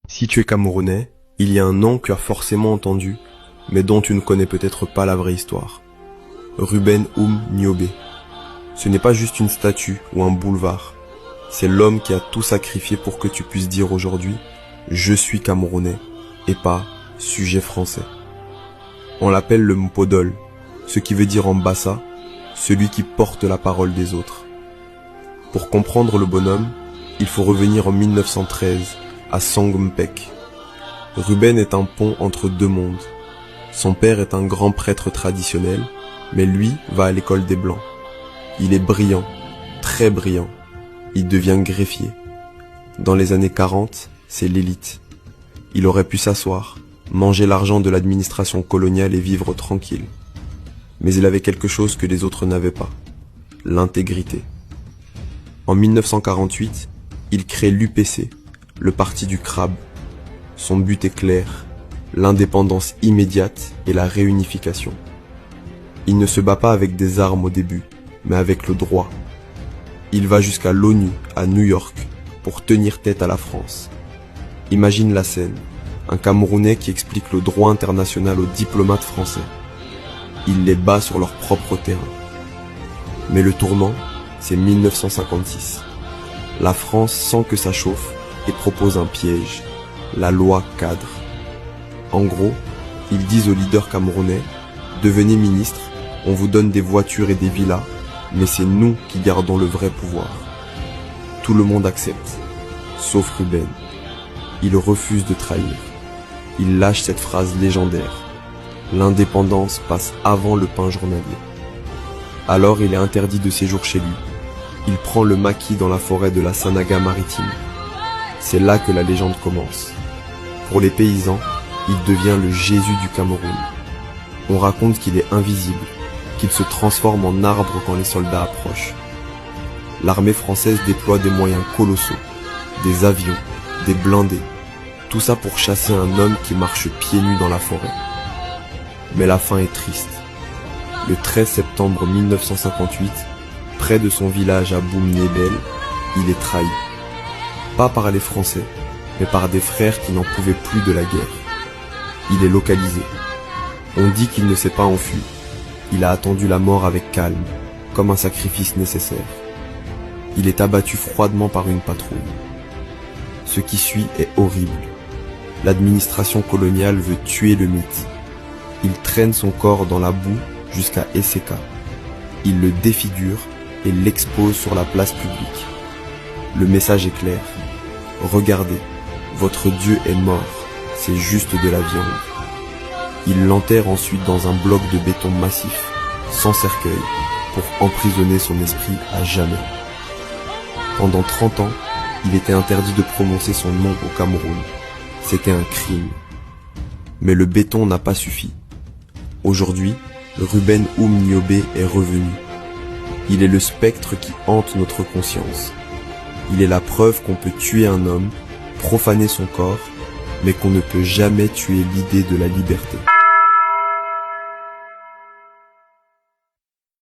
Si tu es Camerounais, il y a un nom que tu as forcément entendu, mais dont tu ne connais peut-être pas la vraie histoire. Ruben Niobé. Ce n'est pas juste une statue ou un boulevard. C'est l'homme qui a tout sacrifié pour que tu puisses dire aujourd'hui « Je suis Camerounais » et pas « Sujet français ». On l'appelle le Mpodol, ce qui veut dire en bassa, celui qui porte la parole des autres. Pour comprendre le bonhomme, il faut revenir en 1913, à Songmpek. Ruben est un pont entre deux mondes. Son père est un grand prêtre traditionnel, mais lui va à l'école des Blancs. Il est brillant, très brillant. Il devient greffier. Dans les années 40, c'est l'élite. Il aurait pu s'asseoir, manger l'argent de l'administration coloniale et vivre tranquille. Mais il avait quelque chose que les autres n'avaient pas, l'intégrité. En 1948, il crée l'UPC, le parti du crabe. Son but est clair, l'indépendance immédiate et la réunification. Il ne se bat pas avec des armes au début, mais avec le droit. Il va jusqu'à l'ONU, à New York, pour tenir tête à la France. Imagine la scène, un Camerounais qui explique le droit international aux diplomates français. Il les bat sur leur propre terrain. Mais le tournant, c'est 1956. La France sent que ça chauffe et propose un piège, la loi cadre. En gros, ils disent aux leaders camerounais, devenez ministre, on vous donne des voitures et des villas, mais c'est nous qui gardons le vrai pouvoir. Tout le monde accepte, sauf Ruben. Il refuse de trahir. Il lâche cette phrase légendaire. L'indépendance passe avant le pain journalier. Alors il est interdit de séjour chez lui. Il prend le maquis dans la forêt de la Sanaga maritime. C'est là que la légende commence. Pour les paysans, il devient le Jésus du Cameroun. On raconte qu'il est invisible, qu'il se transforme en arbre quand les soldats approchent. L'armée française déploie des moyens colossaux, des avions, des blindés, tout ça pour chasser un homme qui marche pieds nus dans la forêt. Mais la fin est triste. Le 13 septembre 1958, près de son village à Boum-Niébel, il est trahi. Pas par les Français, mais par des frères qui n'en pouvaient plus de la guerre. Il est localisé. On dit qu'il ne s'est pas enfui. Il a attendu la mort avec calme, comme un sacrifice nécessaire. Il est abattu froidement par une patrouille. Ce qui suit est horrible. L'administration coloniale veut tuer le mythe. Il traîne son corps dans la boue jusqu'à Esseka. Il le défigure et l'expose sur la place publique. Le message est clair. Regardez, votre Dieu est mort, c'est juste de la viande. Il l'enterre ensuite dans un bloc de béton massif, sans cercueil, pour emprisonner son esprit à jamais. Pendant 30 ans, il était interdit de prononcer son nom au Cameroun. C'était un crime. Mais le béton n'a pas suffi. Aujourd'hui, Ruben Niobé est revenu. Il est le spectre qui hante notre conscience. Il est la preuve qu'on peut tuer un homme, profaner son corps, mais qu'on ne peut jamais tuer l'idée de la liberté.